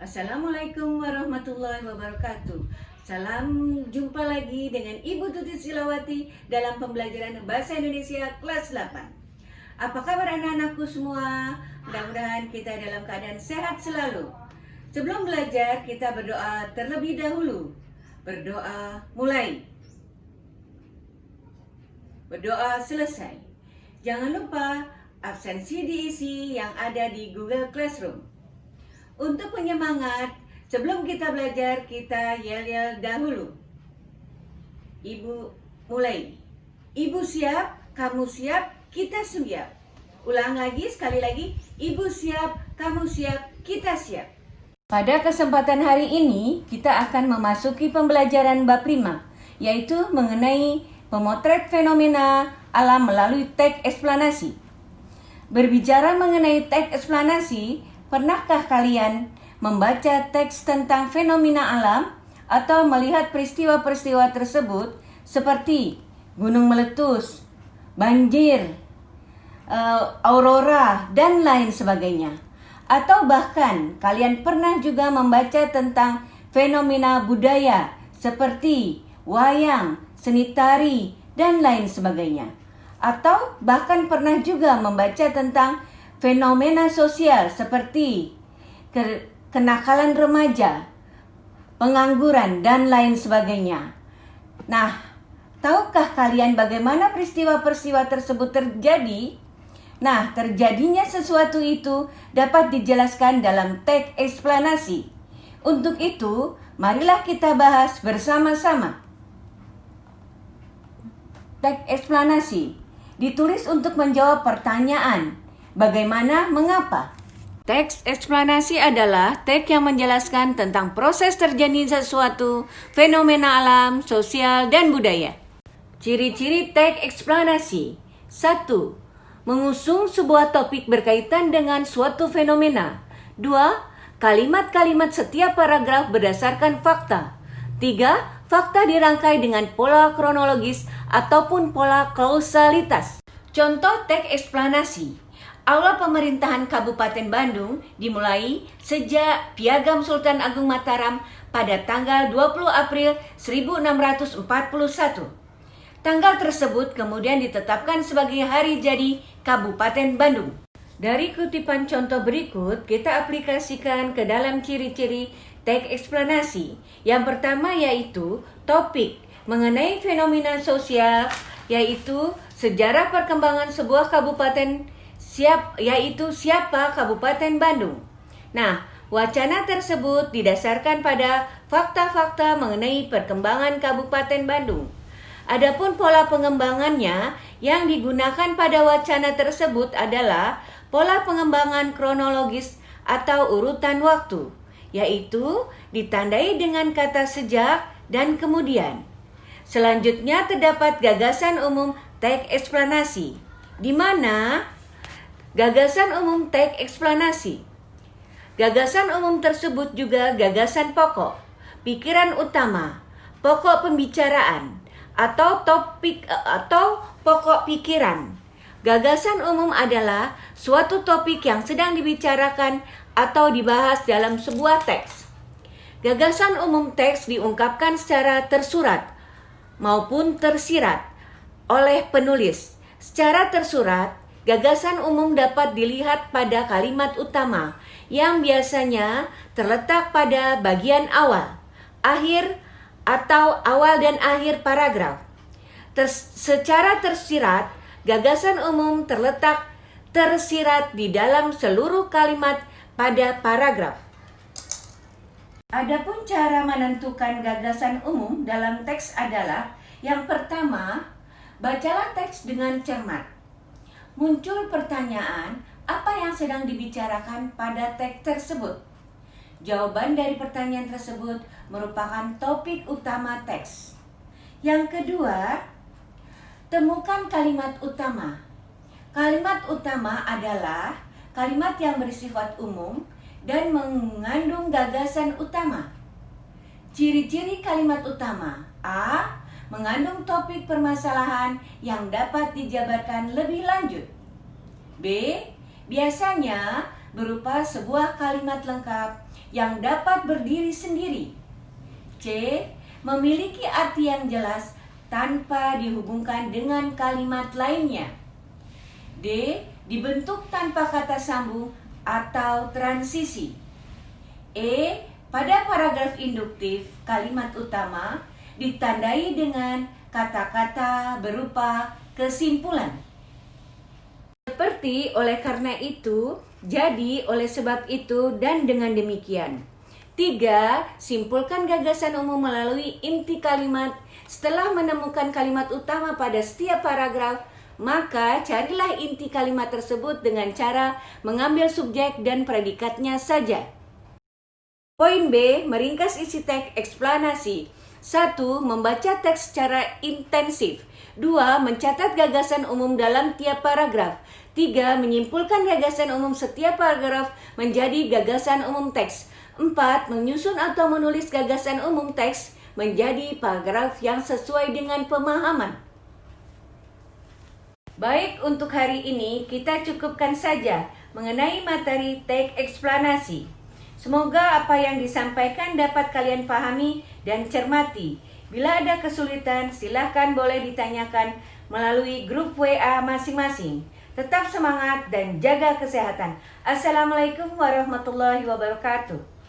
Assalamualaikum warahmatullahi wabarakatuh. Salam jumpa lagi dengan Ibu Tuti Silawati dalam pembelajaran Bahasa Indonesia kelas 8. Apa kabar anak-anakku semua? Mudah-mudahan kita dalam keadaan sehat selalu. Sebelum belajar, kita berdoa terlebih dahulu. Berdoa mulai. Berdoa selesai. Jangan lupa absensi diisi yang ada di Google Classroom. Untuk penyemangat, sebelum kita belajar, kita yel-yel dahulu. Ibu mulai. Ibu siap, kamu siap, kita siap. Ulang lagi, sekali lagi. Ibu siap, kamu siap, kita siap. Pada kesempatan hari ini, kita akan memasuki pembelajaran bab 5, yaitu mengenai pemotret fenomena alam melalui teks eksplanasi. Berbicara mengenai teks eksplanasi, pernahkah kalian membaca teks tentang fenomena alam atau melihat peristiwa-peristiwa tersebut seperti gunung meletus, banjir, aurora, dan lain sebagainya? Atau bahkan kalian pernah juga membaca tentang fenomena budaya seperti wayang, seni tari, dan lain sebagainya? Atau bahkan pernah juga membaca tentang fenomena sosial seperti kenakalan remaja, pengangguran, dan lain sebagainya. Nah, tahukah kalian bagaimana peristiwa-peristiwa tersebut terjadi? Nah, terjadinya sesuatu itu dapat dijelaskan dalam teks eksplanasi. Untuk itu, marilah kita bahas bersama-sama. Teks eksplanasi ditulis untuk menjawab pertanyaan bagaimana, mengapa. Teks eksplanasi adalah teks yang menjelaskan tentang proses terjadinya sesuatu, fenomena alam, sosial, dan budaya. Ciri-ciri teks eksplanasi. 1. Mengusung sebuah topik berkaitan dengan suatu fenomena. 2. Kalimat-kalimat setiap paragraf berdasarkan fakta. 3. Fakta dirangkai dengan pola kronologis ataupun pola kausalitas. Contoh teks eksplanasi. Aula pemerintahan Kabupaten Bandung dimulai sejak Piagam Sultan Agung Mataram pada tanggal 20 April 1641. Tanggal tersebut kemudian ditetapkan sebagai hari jadi Kabupaten Bandung. Dari kutipan contoh berikut, kita aplikasikan ke dalam ciri-ciri teks eksplanasi. Yang pertama yaitu topik mengenai fenomena sosial, yaitu sejarah perkembangan sebuah kabupaten, yaitu siapa Kabupaten Bandung. Nah, wacana tersebut didasarkan pada fakta-fakta mengenai perkembangan Kabupaten Bandung. Adapun pola pengembangannya yang digunakan pada wacana tersebut adalah pola pengembangan kronologis atau urutan waktu, yaitu ditandai dengan kata sejak dan kemudian. Selanjutnya terdapat gagasan umum teks eksplanasi, di mana gagasan umum teks eksplanasi. Gagasan umum tersebut juga gagasan pokok, pikiran utama, pokok pembicaraan, atau topik atau pokok pikiran. Gagasan umum adalah suatu topik yang sedang dibicarakan atau dibahas dalam sebuah teks. Gagasan umum teks diungkapkan secara tersurat maupun tersirat oleh penulis. Secara tersurat, gagasan umum dapat dilihat pada kalimat utama yang biasanya terletak pada bagian awal, akhir, atau awal dan akhir paragraf. Secara tersirat, gagasan umum terletak tersirat di dalam seluruh kalimat pada paragraf. Adapun cara menentukan gagasan umum dalam teks adalah yang pertama, bacalah teks dengan cermat. Muncul pertanyaan, apa yang sedang dibicarakan pada teks tersebut? Jawaban dari pertanyaan tersebut merupakan topik utama teks. Yang kedua, temukan kalimat utama. Kalimat utama adalah kalimat yang bersifat umum dan mengandung gagasan utama. Ciri-ciri kalimat utama: A. Mengandung topik permasalahan yang dapat dijabarkan lebih lanjut. B. Biasanya berupa sebuah kalimat lengkap yang dapat berdiri sendiri. C. Memiliki arti yang jelas tanpa dihubungkan dengan kalimat lainnya. D. Dibentuk tanpa kata sambung atau transisi. E. Pada paragraf induktif, kalimat utama ditandai dengan kata-kata berupa kesimpulan. Seperti oleh karena itu, jadi oleh sebab itu, dan dengan demikian. 3. Simpulkan gagasan umum melalui inti kalimat. Setelah menemukan kalimat utama pada setiap paragraf, maka carilah inti kalimat tersebut dengan cara mengambil subjek dan predikatnya saja. Poin B. Meringkas isi teks eksplanasi. 1. Membaca teks secara intensif. 2. Mencatat gagasan umum dalam tiap paragraf. 3. Menyimpulkan gagasan umum setiap paragraf menjadi gagasan umum teks. 4. Menyusun atau menulis gagasan umum teks menjadi paragraf yang sesuai dengan pemahaman. Baik, untuk hari ini kita cukupkan saja mengenai materi teks eksplanasi. Semoga apa yang disampaikan dapat kalian pahami dan cermati. Bila ada kesulitan, silahkan boleh ditanyakan melalui grup WA masing-masing. Tetap semangat dan jaga kesehatan. Assalamualaikum warahmatullahi wabarakatuh.